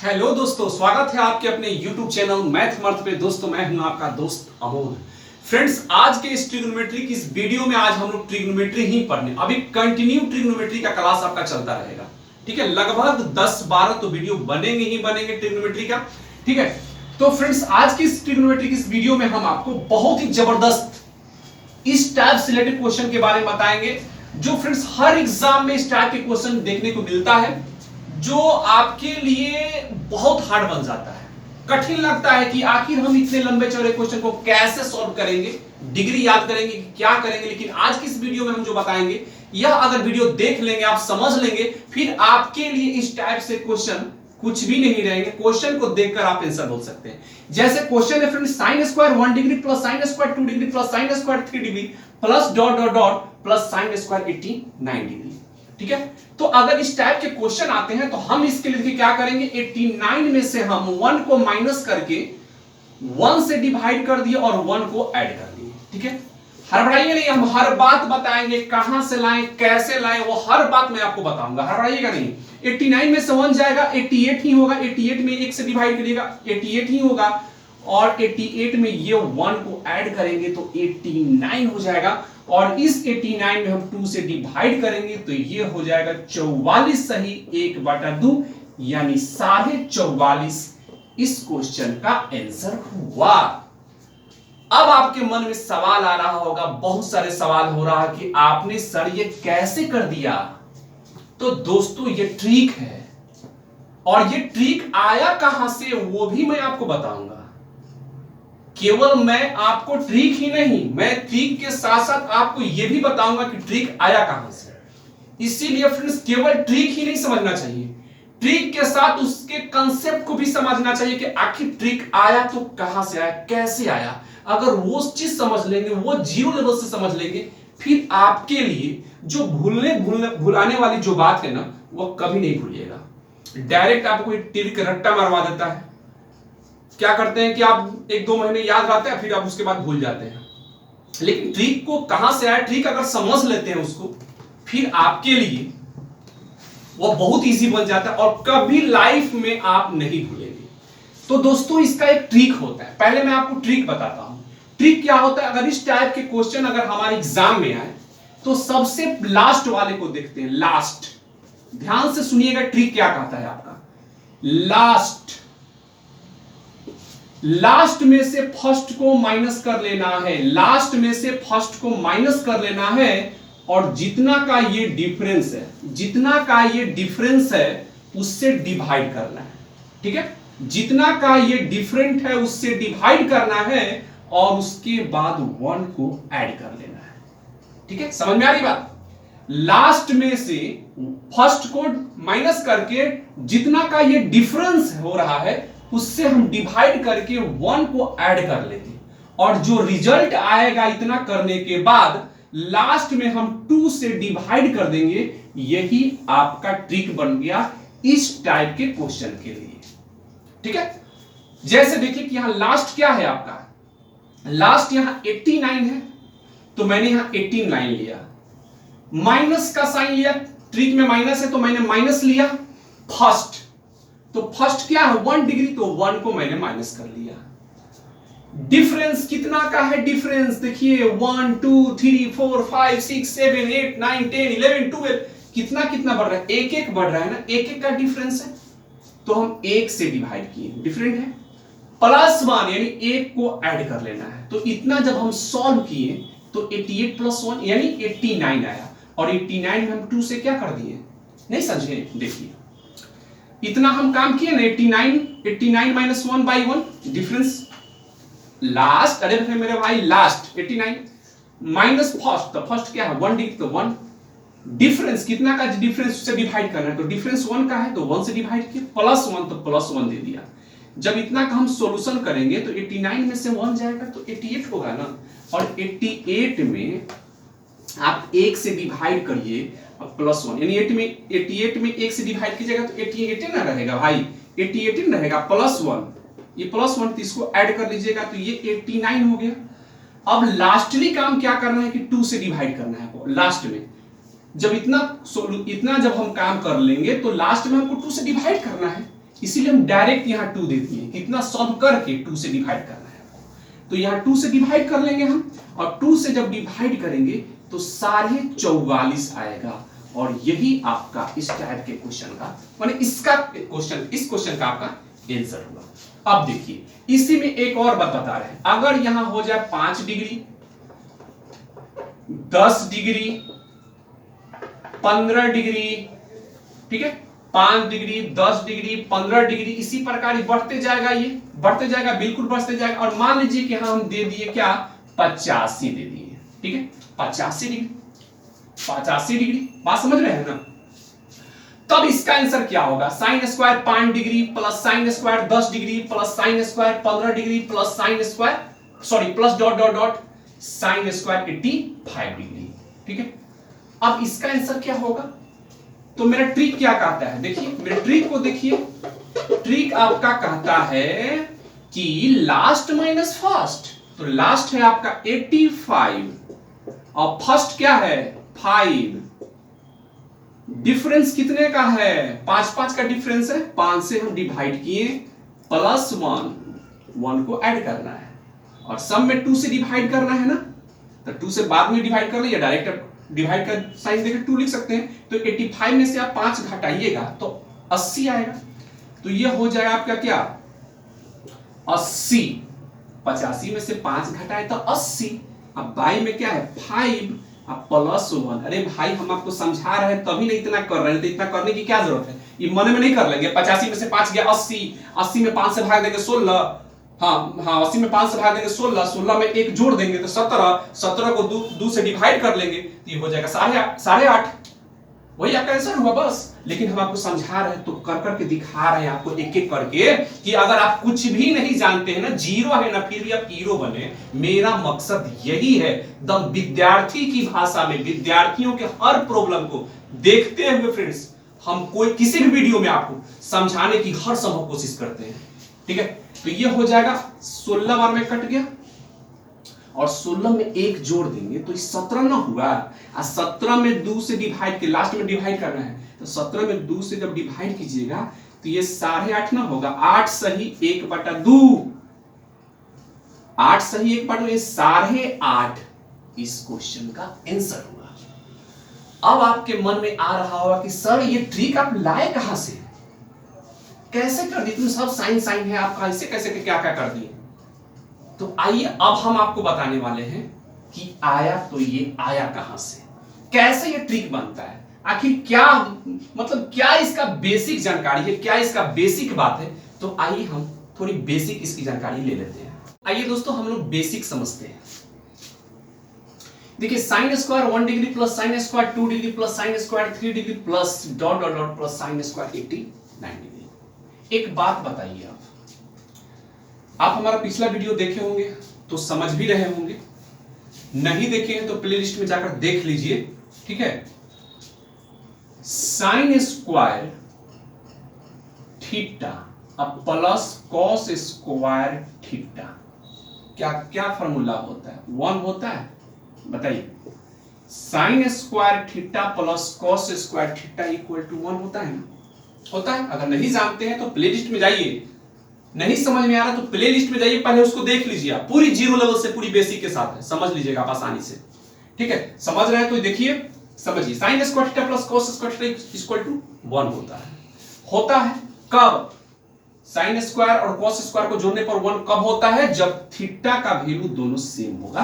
Hello दोस्तों, स्वागत है आपके अपने YouTube चैनल मैथमर्थ पे। दोस्तों मैं हूं आपका दोस्त अमोद। फ्रेंड्स, आज के इस ट्रिग्नोमेट्री की इस वीडियो में आज हम लोग ट्रिग्नोमेट्री ही पढ़ने, अभी कंटिन्यू ट्रिग्नोमेट्री का क्लास आपका चलता रहेगा। ठीक है, लगभग 10-12 तो वीडियो बनेंगे ही बनेंगे ट्रिग्नोमेट्री का। ठीक है, तो फ्रेंड्स आज की इस ट्रिग्नोमेट्री की इस वीडियो में हम आपको बहुत ही जबरदस्त इस टाइप से रिलेटेड क्वेश्चन के बारे में बताएंगे, जो फ्रेंड्स हर एग्जाम में इस टाइप के क्वेश्चन देखने को मिलता है, जो आपके लिए बहुत हार्ड बन जाता है। कठिन लगता है कि आखिर हम इतने लंबे चौड़े क्वेश्चन को कैसे सॉल्व करेंगे, डिग्री याद करेंगे कि क्या करेंगे। लेकिन आज की इस वीडियो में हम जो बताएंगे, यह अगर वीडियो देख लेंगे, आप समझ लेंगे, फिर आपके लिए इस टाइप से क्वेश्चन कुछ भी नहीं रहेंगे। क्वेश्चन को देखकर आप आंसर बोल सकते हैं। जैसे क्वेश्चन है friends, sin square 1 degree plus sin square 2 degree plus sin square 3 degree plus dot dot dot plus sin square 89 degree. ठीक है, तो अगर इस टाइप के क्वेश्चन आते हैं तो हम इसके लिए क्या करेंगे, 89 में से हम 1 को माइनस करके 1 से डिवाइड कर दिए और 1 को ऐड कर दिए। ठीक है, हड़बड़ाइए नहीं, हम हर बात बताएंगे, कहां से लाएं कैसे लाएं, वो हर बात मैं आपको बताऊंगा, हड़बड़ाइएगा नहीं। 89 में से 1 जाएगा 88 ही होगा, 88 में 1 से डिवाइड करिएगा 88 ही होगा, और 88 में ये 1 को ऐड करेंगे तो 89 हो जाएगा, और इस 89 में हम 2 से डिवाइड करेंगे तो ये हो जाएगा 44 सही 1/2, यानी 44.5 इस क्वेश्चन का आंसर हुआ। अब आपके मन में सवाल आ रहा होगा, बहुत सारे सवाल हो रहा है कि आपने सर ये कैसे कर दिया। तो दोस्तों ये ट्रिक है, और ये ट्रिक आया कहां से वो भी मैं आपको बताऊंगा। केवल मैं आपको ट्रिक ही नहीं, मैं ट्रिक के साथ साथ आपको यह भी बताऊंगा कि ट्रिक आया कहां से। इसीलिए फ्रेंड्स केवल ट्रिक ही नहीं समझना चाहिए, ट्रिक के साथ उसके कंसेप्ट को भी समझना चाहिए कि आखिर ट्रिक आया तो कहां से आया, कैसे आया। अगर वो चीज समझ लेंगे, वो जीरो लेवल से समझ लेंगे, फिर आपके लिए जो भुलाने वाली जो बात है ना, वो कभी नहीं भूलिएगा। डायरेक्ट आपको ट्रिक रट्टा मारवा देता है। क्या करते हैं कि आप 1-2 महीने याद रहते हैं, फिर आप उसके बाद भूल जाते हैं। लेकिन ट्रिक को कहां से आया, ट्रिक अगर समझ लेते हैं उसको, फिर आपके लिए वो बहुत इजी बन जाता है और कभी लाइफ में आप नहीं भूलेंगे। तो दोस्तों इसका एक ट्रिक होता है, पहले मैं आपको ट्रिक बताता हूं। ट्रिक क्या होता है, अगर इस टाइप के क्वेश्चन अगर हमारे एग्जाम में आए तो सबसे लास्ट वाले को देखते हैं। लास्ट, ध्यान से सुनिएगा, ट्रिक क्या कहता है आपका, लास्ट में से फर्स्ट को माइनस कर लेना है, लास्ट में से फर्स्ट को माइनस कर लेना है, और जितना का ये डिफरेंस है, जितना का ये डिफरेंस है उससे डिवाइड करना है। ठीक है, जितना का ये डिफरेंट है उससे डिवाइड करना है, और उसके बाद 1 को ऐड कर लेना है। ठीक है, समझ में आ रही बात। लास्ट में से फर्स्ट को माइनस करके जितना का ये डिफरेंस हो रहा है उससे हम डिवाइड करके 1 को ऐड कर लेते हैं, और जो रिजल्ट आएगा इतना करने के बाद लास्ट में हम 2 से डिवाइड कर देंगे। यही आपका ट्रिक बन गया इस टाइप के क्वेश्चन के लिए। ठीक है, जैसे देखिए कि यहां लास्ट क्या है आपका, लास्ट यहां 89 है, तो मैंने यहां 89 लिया, माइनस का साइन लिया, ट्रिक में माइनस है तो मैंने माइनस लिया। फर्स्ट, तो फर्स्ट क्या है 1 डिग्री, तो 1 को मैंने माइनस कर लिया। डिफरेंस कितना का है, डिफरेंस देखिए 1 2 3 4 5 6 7 8 9 10 11 12, कितना कितना बढ़ रहा है, एक एक बढ़ रहा है ना, एक एक का डिफरेंस है, तो हम 1 से डिवाइड किए, डिफरेंट है। +1 यानी 1 को ऐड कर लेना है, तो इतना जब हम सॉल्व किए तो 88 + 1 यानी 89 आया, और 89 में हम 2 से क्या कर दिए, नहीं समझे, देखिए इतना हम काम किए ना, 89 - 1/1 डिफरेंस। लास्ट, अरे मेरे भाई लास्ट 89 माइनस फर्स्ट, तो फर्स्ट क्या है 1 डिग्री, तो 1 डिफरेंस कितना का डिफरेंस उससे डिवाइड करना है, तो डिफरेंस 1 का है तो 1 से डिवाइड किया, +1 तो +1 दे दिया। जब इतना का हम सॉल्यूशन करेंगे तो 89 में से 1 जाएगा तो 88 होगा ना, और 88 में आप 1 से डिवाइड करिए +1, यानी 88 में 1 से डिवाइड कीजिएगा तो 88 ना रहेगा भाई, 88 रहेगा, +1, ये +1 इसको ऐड कर लीजिएगा तो ये 89 हो गया। अब लास्टली काम क्या करना है कि 2 से डिवाइड करना है आपको। लास्ट में जब इतना जब हम काम कर लेंगे तो लास्ट में हमको 2 से डिवाइड करना है, इसीलिए हम डायरेक्ट यहां 2 दे दिए, कितना सॉल्व करके 2 से डिवाइड करना है आपको। तो यहां 2 से डिवाइड कर लेंगे हम, और 2 से जब डिवाइड करेंगे तो 44.5 आएगा, और यही आपका इस टाइप के क्वेश्चन का, माने इसका क्वेश्चन, इस क्वेश्चन का आपका आंसर होगा। अब देखिए इसी में एक और बात बता रहे हैं, अगर यहां हो जाए 5 डिग्री, 10 डिग्री, 15 डिग्री, ठीक है, 5 डिग्री, 10 डिग्री, 15 डिग्री, इसी प्रकार बढ़ते जाएगा, ये बढ़ते जाएगा, बिल्कुल बढ़ते जाएगा। और मान लीजिए कि हम दे दिए क्या, 85 दे दिए, ठीक है, 85 डिग्री, 85 डिग्री, बात समझ रहे हैं ना। तब इसका आंसर क्या होगा, sine square 5 degree plus sine square 10 degree plus sine square 15 degree plus sine square, sorry, plus dot dot dot sine square 85 degree, ठीक है। अब इसका आंसर क्या होगा, तो मेरा ट्रिक क्या कहता है, देखिए मेरे ट्रिक को देखिए, ट्रिक आपका कहता है कि लास्ट माइनस फर्स्ट, तो लास्ट है आपका 85 और फर्स्ट क्या है 5, डिफरेंस कितने का है, 5 का डिफरेंस है, 5 से हम डिवाइड किए प्लस 1 को ऐड करना है, और सम में 2 से डिवाइड करना है ना, तो 2 से बाद में डिवाइड कर ले या डायरेक्ट डिवाइड कर साइन देकर 2 लिख सकते हैं। तो 85 में से आप 5 घटाइएगा तो 80 आएगा, तो ये हो जाएगा आपका क्या 80, 85 में से 5 घटाए तो 80, अब बाई में क्या है 5 अब प्लस 1। अरे भाई हम आपको समझा रहे हैं तभी नहीं इतना कर रहे हैं, तो इतना करने की क्या जरूरत है, ये मन में नहीं कर लेंगे। 85 में से 5 गया 80, 80 में 5 से भाग देंगे 16, हाँ 80 में 5 से भाग देंगे 16, 16 में 1 जोड़ देंगे तो 17, 17 को 2 से डिवाइड कर लेंगे तो ये हो जाएगा 8.5, वही आपका आंसर हुआ बस। लेकिन हम आपको समझा रहे हैं तो कर करके दिखा रहे हैं आपको एक एक करके, कि अगर आप कुछ भी नहीं जानते हैं ना, जीरो है ना, फिर भी आप हीरो बने। मेरा मकसद यही है, दम विद्यार्थी की भाषा में विद्यार्थियों के हर प्रॉब्लम को देखते हुए फ्रेंड्स, हम कोई किसी भी वीडियो में आपको समझाने की हर संभव कोशिश करते हैं, ठीक है। तो ये हो जाएगा 16 बार में कट गया, और 16 में 1 जोड़ देंगे तो 17 ना हुआ, और 17 में 2 से डिवाइड के लास्ट में डिवाइड करना है, तो 17 में 2 से जब डिवाइड कीजिएगा तो ये 8.5 ना होगा, 8 सही 1/2, 8 सही 1/2, ये 8.5 इस क्वेश्चन का आंसर हुआ। अब आपके मन में आ रहा होगा कि सर ये ट्रिक आप लाए कहां से, कैसे कर दी, तुम सब साइन साइन है आपका, ऐसे कैसे क्या क्या कर दिए। तो आइए अब हम आपको बताने वाले हैं कि आया तो ये आया कहां से, कैसे ये ट्रिक बनता है, आखिर क्या मतलब क्या इसका बेसिक जानकारी है, क्या इसका बेसिक बात है। तो आइए हम थोड़ी बेसिक इसकी जानकारी ले लेते हैं। आइए दोस्तों हम लोग बेसिक समझते हैं। देखिए sign square 1 degree plus sine square 2 degree plus sine square 3 degree plus dot dot dot plus sine square 89 degree. एक बात बताइए, आप हमारा पिछला वीडियो देखे होंगे तो समझ भी रहे होंगे, नहीं देखे हैं तो प्लेलिस्ट में जाकर देख लीजिए, ठीक है। साइन स्क्वायर थीटा अब प्लस कॉस स्क्वायर थीटा, क्या क्या फॉर्मूला होता है, 1 होता है, बताइए। Sine square theta plus cos square theta equal to 1 होता है ना, होता है। अगर नहीं जानते हैं तो प्लेलिस्ट में जाइए, नहीं समझ में आ रहा तो प्लेलिस्ट में जाइए, पहले उसको देख लीजिए, आप पूरी जीरो लेवल से पूरी बेसिक के साथ है, समझ लीजिएगा आप आसानी से, ठीक है। समझ रहे हैं तो देखिए समझिए, sine square theta plus cos square theta equal to 1 होता है कब, साइन स्क्वायर और कॉस स्क्वायर को जोड़ने पर 1 कब होता है, जब थीटा का वैल्यू दोनों सेम होगा,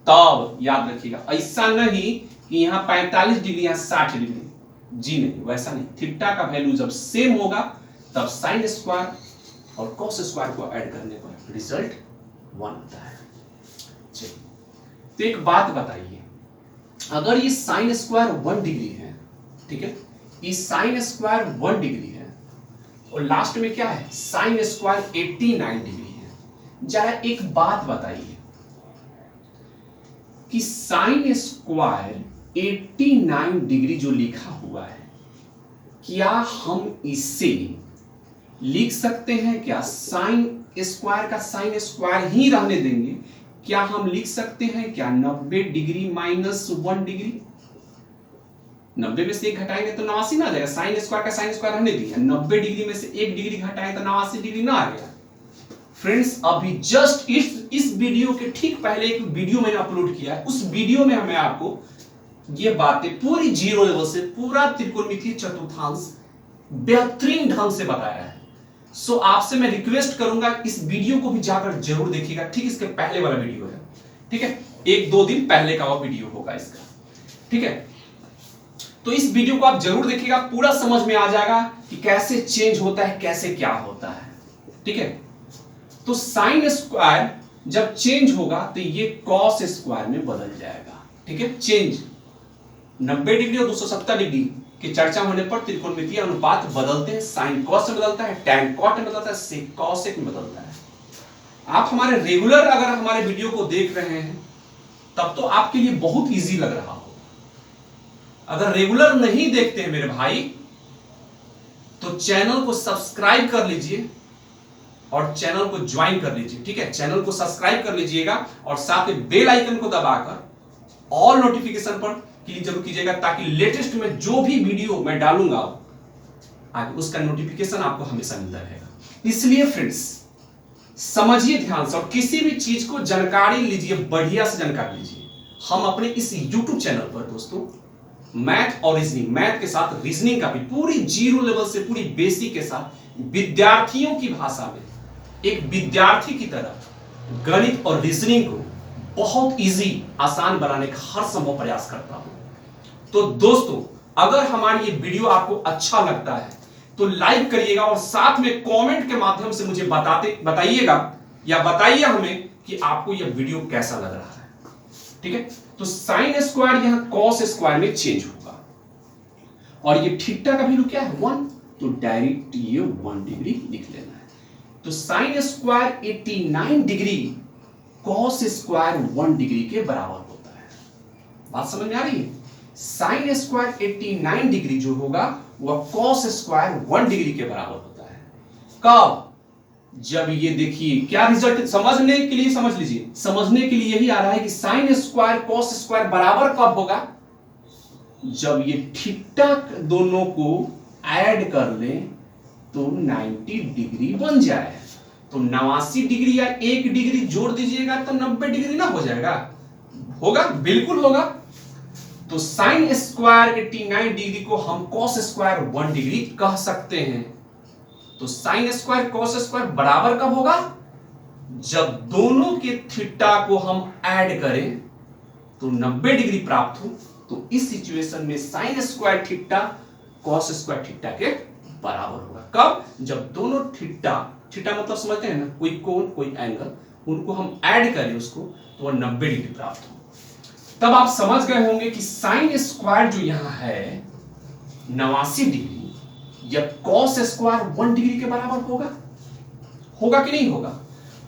तब याद रखिएगा। ऐसा नहीं कि यहां 45 डिग्री यहां 60 डिग्री, जी नहीं, वैसा नहीं, थीटा का वैल्यू जब सेम होगा तब साइन स्क्वायर और कॉस स्क्वायर को ऐड करने पर रिजल्ट 1 होता है। चलिए तो एक बात बताइए, अगर ये साइन स्क्वायर 1 डिग्री है, ठीक है, ये साइन स्क्वायर 1 डिग्री है और लास्ट में क्या है साइन स्क्वायर 89 डिग्री है, जरा एक बात बताइए कि साइन स्क्वायर 89 डिग्री जो लिखा हुआ है, क्या हम इसे लिख सकते हैं, क्या साइन स्क्वायर का साइन स्क्वायर ही रहने देंगे, क्या हम लिख सकते हैं क्या 90 डिग्री माइनस 1 डिग्री, 90 में से 1 घटाएंगे तो 89 ना आ जाएगा। साइन स्क्वायर का साइन स्क्वायर रहने दिया, 90 डिग्री में से 1 डिग्री घटाएंगे तो 89 डिग्री ना आ गया। फ्रेंड्स अभी जस्ट इस वीडियो के ठीक पहले एक वीडियो मैंने अपलोड किया है, उस वीडियो में हमें आपको ये बातें पूरी जीरो लेवल से पूरा त्रिकोणमितीय चतुर्थांश बेहतरीन ढंग से बताया है। सो आपसे मैं रिक्वेस्ट करूंगा इस वीडियो को भी जाकर जरूर देखिएगा। ठीक इसके पहले वाला वीडियो है, ठीक है, 1-2 दिन पहले का वो वीडियो होगा इसका, ठीक है। तो इस वीडियो को आप जरूर देखिएगा, पूरा समझ में आ जाएगा कि कैसे चेंज होता है, कैसे क्या होता है, ठीक है। तो साइन स्क्वायर जब चेंज होगा तो ये कॉस स्क्वायर में बदल जाएगा, ठीक है। चेंज 90 डिग्री और 270 डिग्री की चर्चा होने पर त्रिकोणमितीय अनुपात बदलते हैं। साइन कॉस में बदलता है, टैन कॉट में बदलता है, सेक कॉसेक में बदलता है। आप हमारे रेगुलर अगर हमारे वीडियो को देख रहे हैं तब तो आपके लिए बहुत इजी लग रहा हो। अगर रेगुलर नहीं देखते हैं मेरे भाई तो चैनल को सब्सक्राइब कर लीजिए और चैनल को ज्वाइन कर लीजिए, ठीक है। चैनल को सब्सक्राइब कर लीजिएगा और साथ में बेल आइकन को दबाकर ऑल नोटिफिकेशन पर क्लिक जरूर कीजिएगा, ताकि लेटेस्ट में जो भी वीडियो मैं डालूंगा आगे उसका नोटिफिकेशन आपको हमेशा मिलता रहेगा। इसलिए फ्रेंड्स समझिए ध्यान से और किसी भी चीज को जानकारी लीजिए, बढ़िया से जानकारी लीजिए। हम अपने इस YouTube चैनल पर दोस्तों मैथ और रीजनिंग, मैथ के साथ रीजनिंग का भी पूरी जीरो लेवल से पूरी बेसिक के साथ विद्यार्थियों की भाषा में एक विद्यार्थी की तरह गणित और रीजनिंग को बहुत इजी आसान बनाने का हर संभव प्रयास करता हूं। तो दोस्तों अगर हमारी ये वीडियो आपको अच्छा लगता है तो लाइक करिएगा और साथ में कमेंट के माध्यम से मुझे बताइएगा या बताइए हमें कि आपको यह वीडियो कैसा लग रहा है, ठीक है। तो साइन स्क्वायर यहां कॉस स्क्वायर में चेंज होगा और ये थीटा का वैल्यू क्या है 1, तो डायरेक्ट ये 1 डिग्री लिख लेना है। तो sine square 89 degree cos square 1 degree के बराबर होता है। बात समझ में आ रही है? साइन स्क्वायर 89 डिग्री जो होगा वह कॉस स्क्वायर 1 डिग्री के बराबर होता है। कब? जब ये देखिए क्या रिजल्ट समझने के लिए समझ लीजिए, समझने के लिए यही आ रहा है कि साइन स्क्वायर कॉस स्क्वायर बराबर कब होगा? जब ये थीटा दोनों को ऐड कर ले तो 90 डिग्री बन जाए। तो 89 डिग्री या 1 डिग्री जोड़ दीजिएगा तो 90 डिग्री ना हो जाएगा? होगा, बिल्कुल होगा। तो साइन स्क्वायर 89 डिग्री को हम कॉस स्क्वायर 1 डिग्री कह सकते हैं। तो साइन स्क्वायर कॉस स्क्वायर बराबर कब होगा? जब दोनों के थीटा को हम ऐड करें तो 90 डिग्री प्राप्त हो। तो इस सिचुएशन में sign square theta cos square theta के बराबर होगा। कब? जब दोनों थीटा मतलब समझते हैं ना, कोई कोण कोई एंगल, उनको हम ऐड करें उसको तो वह 90 डिग्री प्राप्त हो। तब आप समझ गए होंगे कि साइन स्क्वायर जो यहां है 89 डिग्री या कॉस स्क्वायर 1 डिग्री के बराबर होगा। होगा कि नहीं होगा?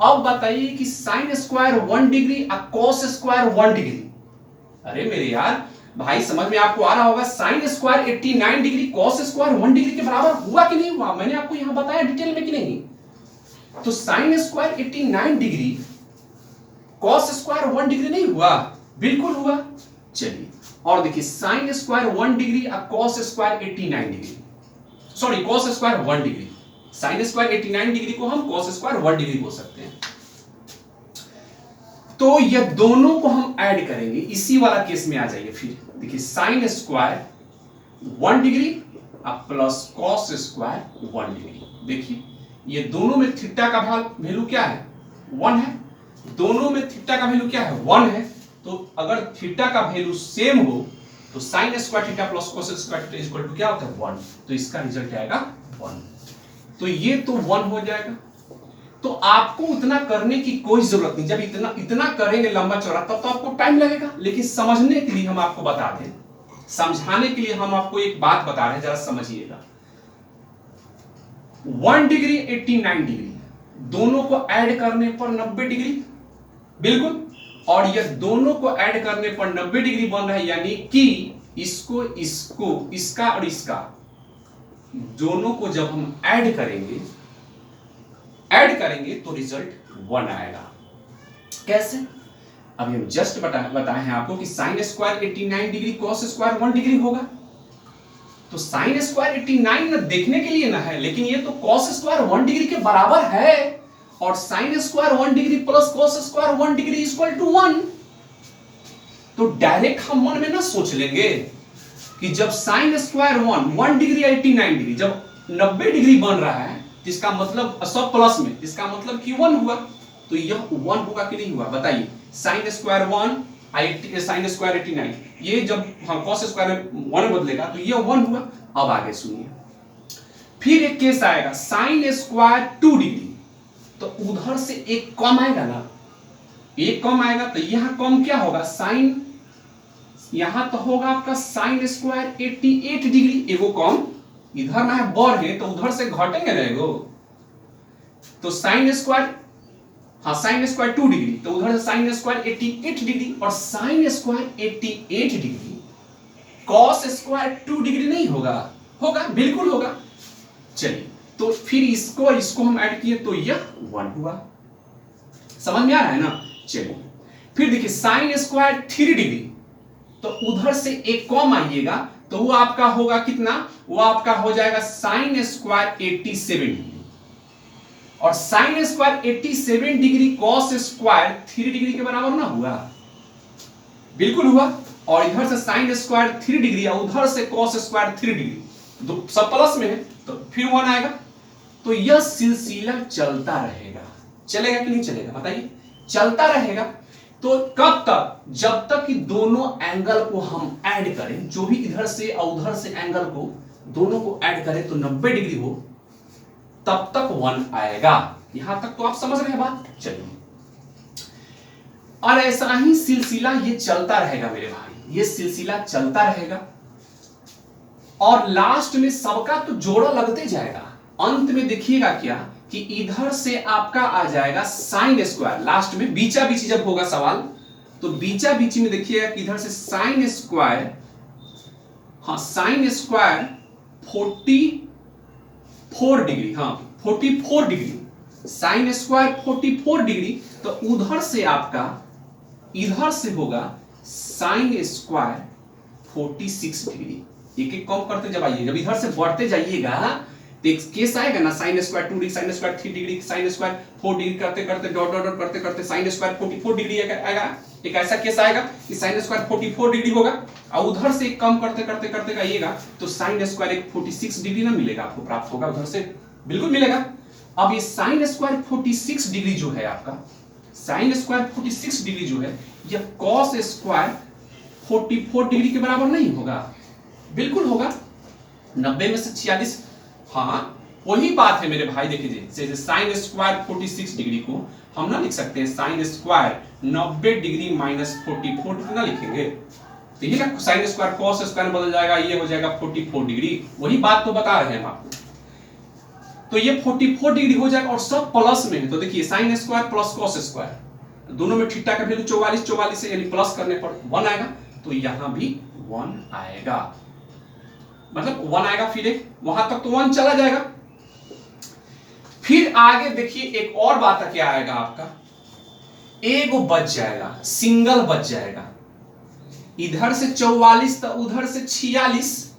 अब बताइए कि साइन स्क्वायर 1 डिग्री और कॉस स्क्वायर 1 डिग्री, अरे मेरे यार भाई समझ में आपको आ रहा होगा, sine square 89 degree cos square 1 degree के बराबर हुआ कि नहीं हुआ? मैंने आपको यहां बताया डिटेल में कि नहीं? तो sine square 89 degree cos square 1 degree नहीं हुआ? बिल्कुल हुआ। चलिए और देखिए साइन स्क्वायर 1 डिग्री और cos square 89 degree, sorry cos square 1 degree, sine square 89 degree को हम कॉस स्क्वायर 1 डिग्री बोल सकते हैं। तो ये दोनों को हम ऐड करेंगे, इसी वाला केस में आ जाइए। फिर देखिए sign square 1 degree plus cos square 1 degree, देखिए ये दोनों में थीटा का वैल्यू क्या है 1 है, दोनों में थीटा का वैल्यू क्या है 1 है। तो अगर थीटा का वैल्यू सेम हो तो sine square theta plus cos square theta equal to क्या होता है 1, तो इसका रिजल्ट आएगा 1। तो ये तो 1 हो जाएगा। तो आपको उतना करने की कोई जरूरत नहीं, जब इतना करेंगे लंबा चौड़ा तब तो आपको टाइम लगेगा, लेकिन समझने के लिए हम आपको बता दें, समझाने के लिए हम आपको एक बात बता रहे हैं, जरा समझिएगा। 1 डिग्री 89 डिग्री दोनों को ऐड करने पर 90 डिग्री, बिल्कुल, और यह दोनों को ऐड करने पर 90 डिग्री बन रहा है, यानी कि इसको इसका और इसका दोनों को जब हम ऐड करेंगे तो रिजल्ट 1 आएगा। कैसे? अभी हम जस्ट बताए हैं आपको कि sine square 89 degree cos square 1 degree होगा। तो साइन स्क्वायर 89 ना देखने के लिए ना है, लेकिन ये तो कॉस स्क्वायर 1 डिग्री के बराबर है, और sine square 1 degree plus cos square 1 degree equal to 1। तो डायरेक्ट हम मन में ना सोच लेंगे कि जब साइन स्क्वायर 1 डिग्री 89 डिग्री जब 90 डिग्री बन रहा है, जिसका मतलब सब प्लस में, जिसका मतलब कि 1 हुआ, तो यह 1 होगा कि नहीं हुआ बताइए। साइन स्क्वायर 1 साइन स्क्वायर 89, ये जब हम कॉस स्क्वायर में 1 बदलेगा तो ये 1 हुआ। अब आगे सुनिए, फिर एक केस आएगा साइन स्क्वायर 2 डिग्री, तो उधर से एक कम आएगा ना, एक कम आएगा, तो यहां कम क्या होगा, साइन, यहां तो होगा आपका साइन स्क्वायर 88 डिग्री, एगो कम इधर ना है बढ़ है, तो उधर से घटेंगे ना एगो, तो साइन स्क्वायर, हाँ साइन स्क्वायर 2 डिग्री, तो उधर से साइन स्क्वायर 88 डिग्री, और sine square 88 degree cos square 2 degree नहीं होगा, होगा बिल्कुल होगा। चलिए, तो फिर इसको हम ऐड किए तो यह 1 हुआ। समझ में आ रहा है ना। चलिए, फिर देखिए साइन स्क्वायर 3 डिग्री, तो उधर से एक कम आइएगा, तो वो आपका होगा कितना, वो आपका हो जाएगा साइन स्क्वायर 87 डिग्री, और sine square 87 degree cos square 3 degree के बराबर ना हुआ, बिल्कुल हुआ। और इधर से साइन स्क्वायर 3 डिग्री और उधर से कॉस स्क्वायर 3 डिग्री, दो सब प्लस में है, तो फिर 1 आएगा। तो यह सिलसिला चलता रहेगा, चलेगा कि नहीं चलेगा बताइए, चलता रहेगा। तो कब तक, जब तक कि दोनों एंगल को हम ऐड करें, जो भी इधर से और उधर से एंगल को दोनों को ऐड करें तो 90 डिग्री हो, तब तक 1 आएगा। यहां तक तो आप समझ रहे हैं बात। चलिए, और ऐसा ही सिलसिला ये चलता रहेगा मेरे भाई, ये सिलसिला चलता रहेगा, और लास्ट में सबका तो जोड़ा लगते जाएगा। अंत में देखिएगा क्या कि इधर से आपका आ जाएगा साइन स्क्वायर, लास्ट में बीचा बीची जब होगा सवाल, तो बीचा बीची में देखिएगा कि इधर से साइन स्क्वायर, हाँ साइन स्क्वायर 44 डिग्री, हाँ 44 डिग्री, साइन स्क्वायर 44 डिग्री, तो उधर से आपका इधर से होगा साइन स्क्वायर 46 डिग्री। एक एक कम करते जब आइए, जब इधर से बढ़ते जाइएगा तो एक केस आएगा ना, sine square 2 degree, sine square 3 degree, sine square 4 degree करते करते डॉट डॉट करते करते साइन स्क्वायर 44 डिग्री आएगा। एक ऐसा केस आएगा कि साइन स्क्वायर 44 डिग्री होगा, और उधर से एक कम करते करते करते आइएगा तो साइन स्क्वायर एक 46 डिग्री ना मिलेगा, आपको प्राप्त होगा उधर से, बिल्कुल मिलेगा। अब ये साइन स्क्वायर 46 डिग्री जो है आपका, साइन स्क्वायर 46 डिग्री जो है, यह कॉस स्क्वायर 44 डिग्री के बराबर नहीं होगा, बिल्कुल होगा। 90 में से 46, हाँ वही बात है मेरे भाई। देखिए साइन स्क्वायर 46 डिग्री को हम ना लिख सकते हैं sine square 90 degree minus 44 degree ना लिखेंगे, तो ये ना साइन स्क्वायर कॉस स्क्वायर बदल जाएगा, ये हो जाएगा 44 डिग्री, वही बात तो बता रहे हैं हम आपको। तो ये 44 डिग्री हो जाएगा, और सब प्लस में है, तो देखिए sign square plus cos square, दोनों में थीटा का वैल्यू 44 से यानी प्लस करने पर 1 आएगा, तो यहां भी 1 आएगा, मतलब 1 आएगा, फिर एक वहां तक तो 1 चला जाएगा। फिर आगे देखिए एक और बात क्या आएगा आपका, एगो बच जाएगा, सिंगल बच जाएगा, इधर से 44 तो उधर से 46,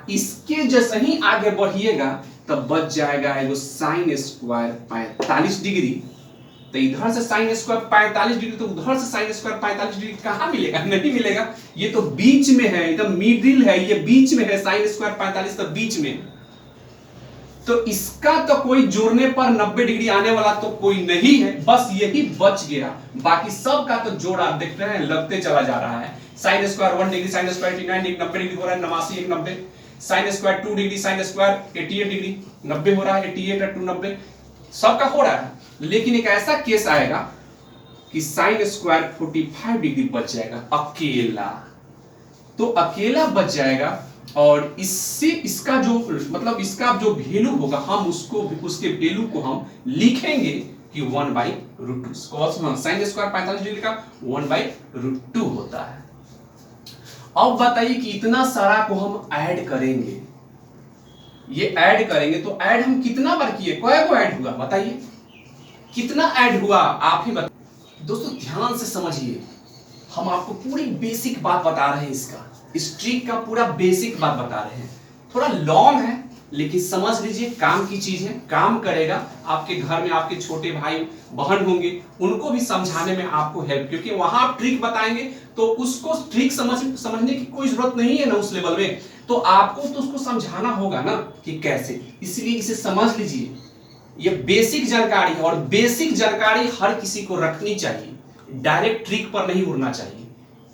इसके जैसे ही आगे बढ़िएगा तब बच जाएगा एगो साइन स्क्वायर 45 डिग्री, तो इधर से साइन स्क्वायर 45 डिग्री, तो उधर से साइन स्क्वायर 45 डिग्री कहां मिलेगा, नहीं मिलेगा, ये तो बीच में है, एकदम मिडिल है, ये बीच में है, साइन स्क्वायर 45 तो बीच में, तो इसका तो कोई जोड़ने पर 90 डिग्री आने वाला तो कोई नहीं है, बस यही बच गया, बाकी सब का तो जोड़ आप देख रहे हैं लगते चला जा रहा है। Sine square 1 degree, sine square 89 degree, 90 degree हो रहा है, 89 1 90, sine square 2 degree, sine square 88 degree, 90 हो रहा है, 88 और 2 90, सबका हो रहा है। लेकिन एक ऐसा केस आएगा कि साइन स्क्वायर 45 डिग्री बच जाएगा अकेला, तो अकेला बच जाएगा, और इससे इसका जो मतलब इसका जो वैल्यू होगा, हम उसको उसके वैल्यू को हम लिखेंगे कि 1/√2, साइन स्क्वायर 45 डिग्री का 1/√2 होता है। अब बताइए कि इतना सारा को हम ऐड करेंगे, ये ऐड करेंगे तो ऐड हम कितना बार किए, कय को ऐड हुआ बताइए, कितना ऐड हुआ आप ही बताइए। दोस्तों ध्यान से समझिए, हम आपको पूरी बेसिक बात बता रहे हैं इसका, इस ट्रिक का पूरा बेसिक बात बता रहे हैं। थोड़ा लॉन्ग है लेकिन समझ लीजिए काम की चीज है, काम करेगा। आपके घर में आपके छोटे भाई बहन होंगे, उनको भी समझाने में आपको हेल्प, क्योंकि वहां आप ट्रिक बताएंगे तो उसको ट्रिक समझने की कोई जरूरत नहीं है ना उस लेवल में, तो आपको तो उसको समझाना होगा ना कि कैसे। इसलिए इसे समझ लीजिए, ये बेसिक जानकारी है और बेसिक जानकारी हर किसी को रखनी चाहिए। डायरेक्ट ट्रिक पर नहीं उड़ना चाहिए,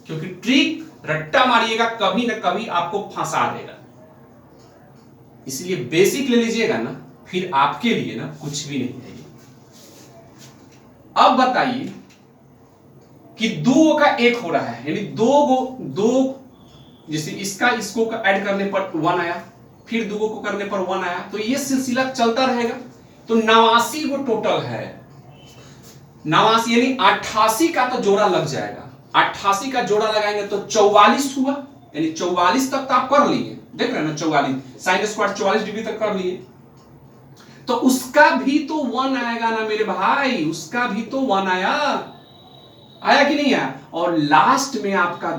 क्योंकि ट्रिक रट्टा मारिएगा कभी ना कभी आपको फंसा देगा। इसलिए बेसिक ले लीजिएगा ना, फिर आपके लिए ना कुछ भी नहीं है। अब बताइए कि दो का एक हो रहा है, यानी दो जैसे इसका इसको का ऐड करने पर 1 आया, फिर दो को करने पर 1 आया, तो ये सिलसिला चलता रहेगा। तो 89 वो टोटल है, 89 यानी 88 का तो जोड़ा लग जाएगा। 88 का जोड़ा लगाएंगे तो 44 हुआ, यानी 44 तक तो आप कर लिए, देख रहे हैं ना, 44 साइन स्क्वायर 44 डिग्री तक कर लिए। तो उसका भी तो 1 आएगा ना मेरे भाई, उसका भी तो 1 आया कि नहीं आया। और लास्ट में आपका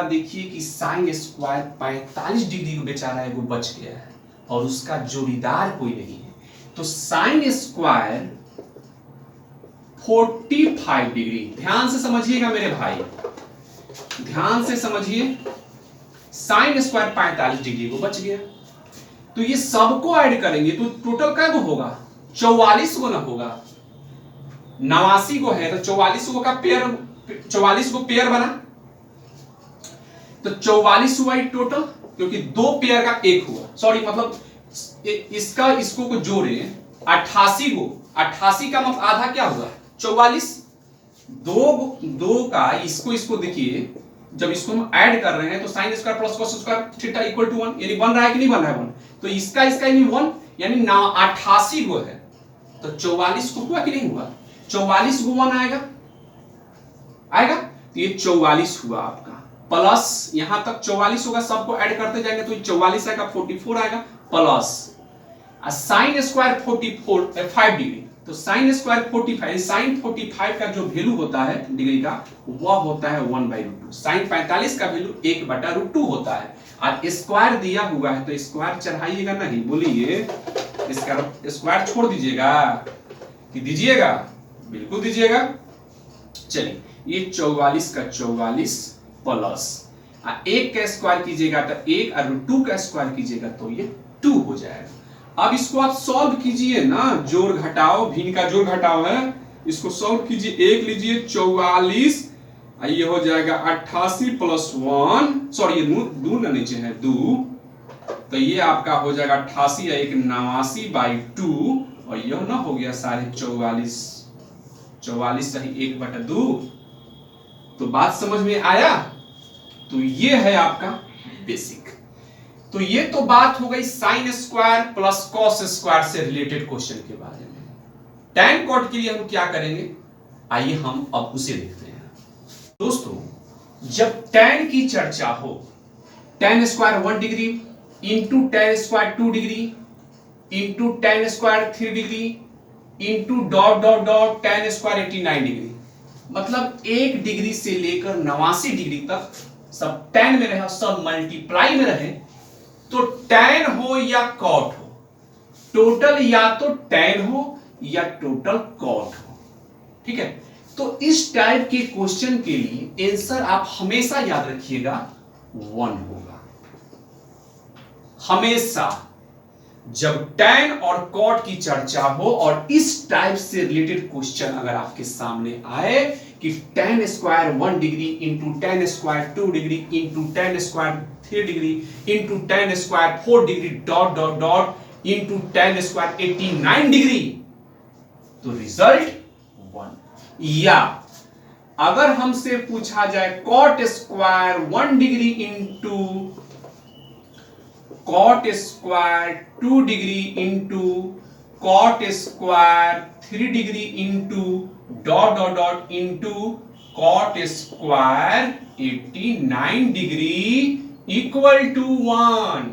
देखिए कि साइन स्क्वायर 45 डिग्री को बेचारा है वो बच गया है और उसका जोड़ीदार कोई नहीं है। तो साइन स्क्वायर 45 डिग्री, ध्यान से समझिएगा मेरे भाई, ध्यान से समझिए, साइन स्क्वायर 45 डिग्री को बच गया। तो ये सबको ऐड करेंगे तो टोटल क्या होगा, 44 को ना होगा, 89 को है तो 44 को का पेयर, 44 को पेयर बना तो 44 हुआ टोटल, क्योंकि दो पेयर का एक हुआ, सॉरी मतलब इसका इसको को जोड़े 88 को, 88 का मतलब आधा क्या हुआ 44, दो का इसको देखिए, जब इसको हम ऐड कर रहे हैं तो sine square plus cos square theta equal to 1, यानी बन रहा है कि नहीं बन रहा है 1, तो इसका यानी 1 यानी 88 को है तो 44 को हुआ कि नहीं हुआ, 44 को 1 आएगा तो ये 44 हुआ आपका, प्लस यहां तक 44 होगा, सबको ऐड करते जाएंगे तो 44 आएगा, 44 आएगा, प्लस साइन स्क्वायर 5 डिग्री, तो साइन स्क्वायर 45, साइन 45 का जो वैल्यू होता है डिग्री का वह होता है 1/√2, साइन 45 का वैल्यू 1/√2 होता है। और स्क्वायर दिया हुआ है तो स्क्वायर चढ़ाइएगा नहीं, बोलिए इसका स्क्वायर छोड़ दीजिएगा कि दीजिएगा, बिल्कुल दीजिएगा। चलिए ये 44 का 44 प्लस 1 का स्क्वायर कीजिएगा तो 1 और 2 का स्क्वायर कीजिएगा तो ये 2 हो जाएगा। अब इसको आप सॉल्व कीजिए ना, जोड़ घटाओ, भिन्न का जोड़ घटाओ है, इसको सॉल्व कीजिए, 1 लीजिए 44, ये हो जाएगा 88 प्लस 1, सॉरी ये दो ना नीचे है 2, तो ये आपका हो जाएगा 88 या 89/2, और यह ना हो गया सारे 44 सही 1/2। तो बात समझ में आया, तो ये है आपका बेसिक। तो ये तो बात हो गई sign square plus cos square से रिलेटेड क्वेश्चन के बारे में। टैन कॉट के लिए हम क्या करेंगे, आइए हम अब उसे देखते हैं। दोस्तों जब टैन की चर्चा हो, tan square 1 degree into tan square 2 degree into tan square 3 degree into dot dot dot tan square 89 degree, मतलब 1 डिग्री से लेकर 89 डिग्री तक सब टैन में रहे, सब मल्टीप्लाई में रहे, तो टैन हो या कॉट हो, टोटल या तो टैन हो या टोटल कॉट हो, ठीक है। तो इस टाइप के क्वेश्चन के लिए आंसर आप हमेशा याद रखिएगा 1 होगा। हमेशा जब टैन और कॉट की चर्चा हो और इस टाइप से रिलेटेड क्वेश्चन अगर आपके सामने आए कि tan square 1 degree into tan square 2 degree into tan square 3 degree into tan square 4 degree dot dot dot into tan square 89 degree, तो रिजल्ट 1। या अगर हमसे पूछा जाए cot square 1 degree into cot square 2 degree into cot square 3 degree into dot dot dot into cot square 89 degree equal to 1,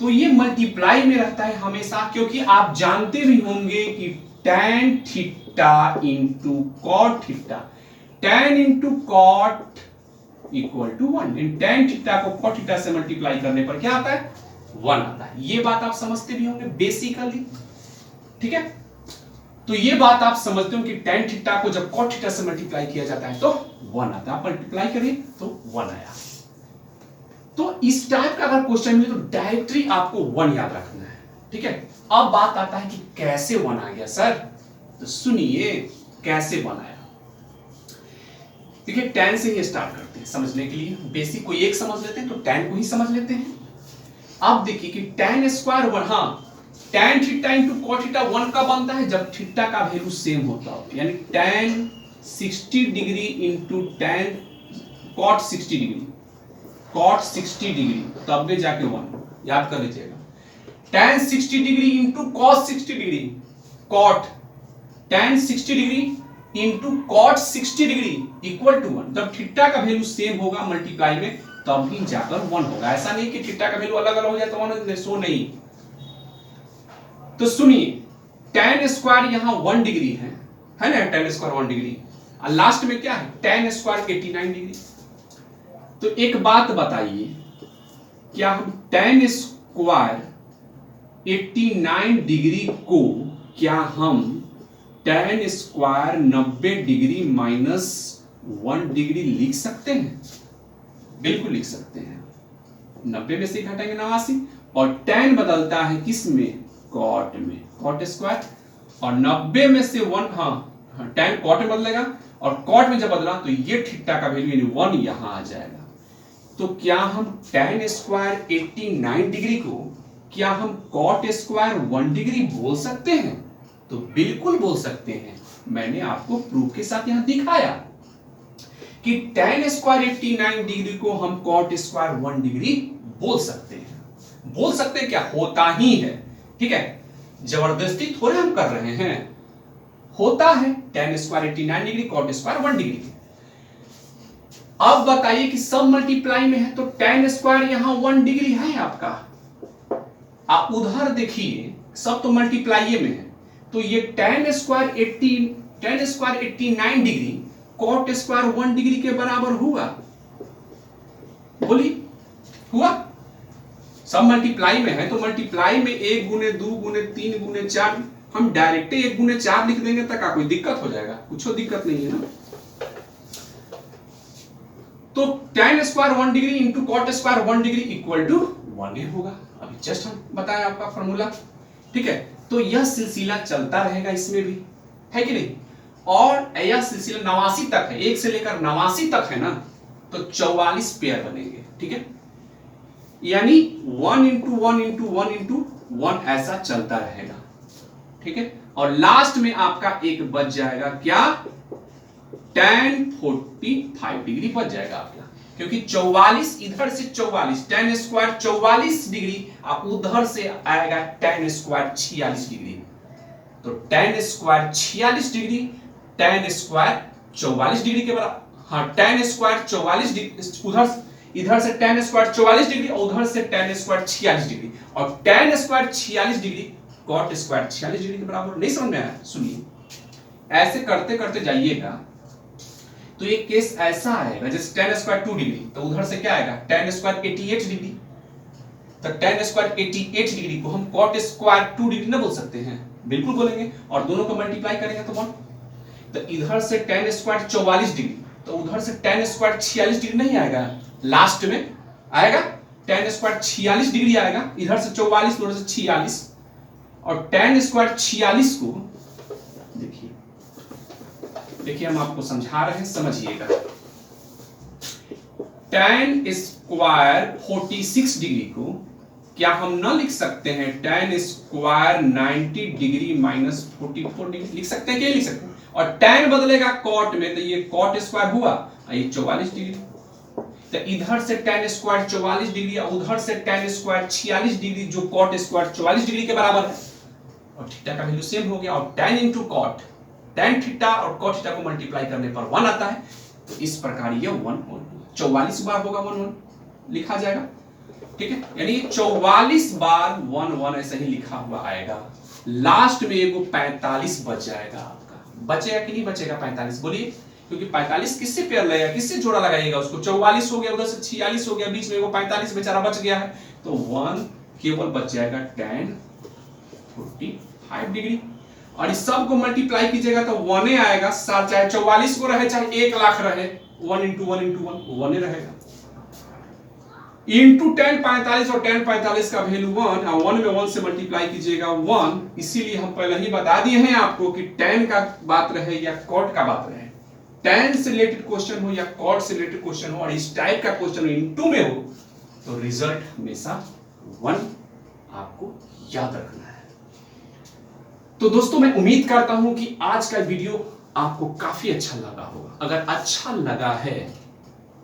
तो ये multiply में रहता है हमेशा, क्योंकि आप जानते भी होंगे कि tan theta into cot theta, tan into cot equal to 1। इन tan थीटा को cot थीटा से मल्टीप्लाई करने पर क्या आता है? 1 आता है। ये बात आप समझते भी होंगे बेसिकली, ठीक है। तो ये बात आप समझते हो कि tan थीटा को जब cot थीटा से मल्टीप्लाई किया जाता है तो 1 आता है। आप मल्टीप्लाई करिए तो 1 आया। तो इस टाइप का अगर क्वेश्चन मिले तो डायरेक्टली आपको 1 याद रखना है, ठीक है। अब बात आता है कि कैसे 1 आ गया सर, तो सुनिए कैसे 1 आया। देखिए tan से ही स्टार्ट करते हैं समझने के लिए। बेसिक कोई एक समझ लेते हैं तो tan को ही समझ लेते हैं। अब देखिए कि tan स्क्वायर 1, हाँ tan theta into cot theta 1 का बनता है जब थीटा का वैल्यू सेम होता हो, यानी tan 60 degree into tan cot 60 degree, cot 60 degree तब भी जाके 1 याद कर लीजिएगा। tan 60 degree into cos 60 degree, cot tan 60 degree into cot 60 degree equal to 1। जब थीटा का वैल्यू सेम होगा मल्टीप्लाई में तब ही जाकर 1 होगा। ऐसा नहीं कि थीटा का वैल्यू अलग अलग हो जाए तो 1 सो नहीं। तो सुनिए tan स्क्वायर यहां 1 डिग्री है ना, tan स्क्वायर 1 डिग्री और लास्ट में क्या है tan स्क्वायर 89 डिग्री। तो एक बात बताइए, क्या हम tan स्क्वायर 89 डिग्री को क्या हम tan square 90 degree minus 1 degree लिख सकते हैं? बिल्कुल लिख सकते हैं। 90 में से घटाएंगे 89 और tan बदलता है किस में? cot में, cot स्क्वायर। और 90 में से 1, हाँ tan cot में बदलेगा और cot में जब बदला तो ये थीटा का वैल्यू यानी 1 यहां आ जाएगा। तो क्या हम tan स्क्वायर 89 डिग्री को क्या हम cot स्क्वायर 1 डिग्री बोल सकते हैं? तो बिल्कुल बोल सकते हैं। मैंने आपको प्रूफ के साथ यहां दिखाया कि tan स्क्वायर 89 डिग्री को हम cot स्क्वायर 1 डिग्री बोल सकते हैं। बोल सकते हैं क्या? होता ही है, ठीक है। जबरदस्ती थोड़े हम कर रहे हैं, होता है tan square 89 degree cot square 1 degree. अब बताइए कि सब मल्टीप्लाई में है तो tan स्क्वायर यहां 1 डिग्री है आपका। आप उधर देखिए सब तो मल्टीप्लाई में है, तो ये tan square 89 degree cot square 1 degree के बराबर हुआ। बोलिए हुआ? सब मल्टीप्लाई में है तो मल्टीप्लाई में 1 गुने 2 गुने 3 गुने 4 हम डायरेक्ट 1 गुने 4 लिख देंगे तक कोई दिक्कत हो जाएगा? कुछ दिक्कत नहीं है ना। तो tan square 1 degree into cot square 1 degree equal to 1 होगा। अभी जस्ट हम बताया आपका फॉर्मूला, ठीक है। तो यह सिलसिला चलता रहेगा इसमें भी, है कि नहीं। और यह सिलसिला 89 तक है, 1 से लेकर 89 तक है ना, तो 44 पेयर बनेंगे, ठीक है। यानी 1 इंटू 1 इंटू 1 इंटू 1 ऐसा चलता रहेगा, ठीक है। और लास्ट में आपका एक बच जाएगा क्या? tan 45 डिग्री बच जाएगा आपका, क्योंकि 44 इधर से 44 tan स्क्वायर 44 डिग्री आप उधर से आएगा tan स्क्वायर 46 डिग्री। तो tan square 46 degree tan square 44 degree के बराबर, हाँ tan स्क्वायर 44 डिग्री उधर इधर से tan स्क्वायर 44 डिग्री और उधर से tan स्क्वायर 46 डिग्री और tan square 46 degree cot square 46 degree के बराबर। नहीं समझ में आया? सुनिए ऐसे करते करते जाइएगा तो एक केस ऐसा आएगा जैसे tan स्क्वायर 2 डिग्री, तो उधर से क्या आएगा tan स्क्वायर 88 डिग्री। तो tan स्क्वायर 88 डिग्री को हम cot स्क्वायर 2 डिग्री ना बोल सकते हैं? बिल्कुल बोलेंगे। और दोनों को मल्टीप्लाई करेंगे तो 1। तो इधर से tan स्क्वायर 44 डिग्री तो उधर से tan स्क्वायर 46 डिग्री नहीं आएगा, लास्ट में आएगा tan स्क्वायर 46 डिग्री आएगा। इधर से 44 उधर से 46 और tan स्क्वायर 46 को देखिए हम आपको समझा रहे हैं, समझिएगा। tan स्क्वायर 46 डिग्री को क्या हम ना लिख सकते हैं tan square 90 degree minus 44 degree लिख सकते हैं? क्या लिख सकते हैं? और tan बदलेगा cot में तो ये cot स्क्वायर हुआ ये 44 डिग्री। तो इधर से tan स्क्वायर 44 डिग्री और उधर से tan स्क्वायर 46 डिग्री जो cot स्क्वायर 44 डिग्री के बराबर है और थीटा का वैल्यू सेम हो गया। और tan into cot, tan theta और cot थीटा को मल्टीप्लाई करने पर 1 आता है। तो इस प्रकार ये 1 44 बार होगा 1 1 लिखा जाएगा, ठीक है। यानी 44 बार 1 1 ऐसे ही लिखा हुआ आएगा। लास्ट में एगो 45 बच जाएगा आपका। बचेगा कि नहीं बचेगा 45? बोलिए क्योंकि 45 किससे पेयर लगेगा, किससे जोड़ा लगाइएगा उसको, 44 हो गया, उधर से 46 हो गया, बीच में वो 45 बेचारा बच गया है, तो 1 केवल बच जाएगा tan 45 डिग्री। और इस सब को मल्टीप्लाई कीजिएगा तो 1 आएगा, चाहे 44 को रहे चाहे 1 लाख रहे, 1 into 1 into 1 रहेगा, इंटू tan 45, और tan 45 का वैल्यू 1, और 1 में 1 से मल्टीप्लाई कीजिएगा 1। इसीलिए हम पहले ही बता दिए हैं आपको कि tan का बात रहे या cot का बात रहे, tan से रिलेटेड क्वेश्चन हो या cot से रिलेटेड क्वेश्चन हो और इस टाइप का क्वेश्चन इंटू में हो, तो रिजल्ट हमेशा 1 आपको याद रखना है। तो दोस्तों मैं उम्मीद करता हूं कि आज का वीडियो आपको काफी अच्छा लगा होगा। अगर अच्छा लगा है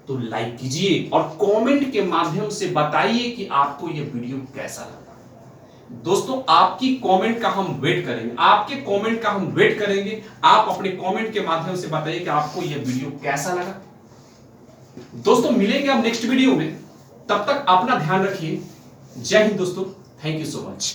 तो लाइक कीजिए और कमेंट के माध्यम से बताइए कि आपको यह वीडियो कैसा लगा। दोस्तों आपकी कमेंट का हम वेट करेंगे, आपके कमेंट का हम वेट करेंगे। आप अपने कमेंट के माध्यम से बताइए कि आपको यह वीडियो कैसा लगा। दोस्तों मिलेंगे अब नेक्स्ट वीडियो में, तब तक अपना ध्यान रखिए। जय हिंद दोस्तों, थैंक यू सो मच।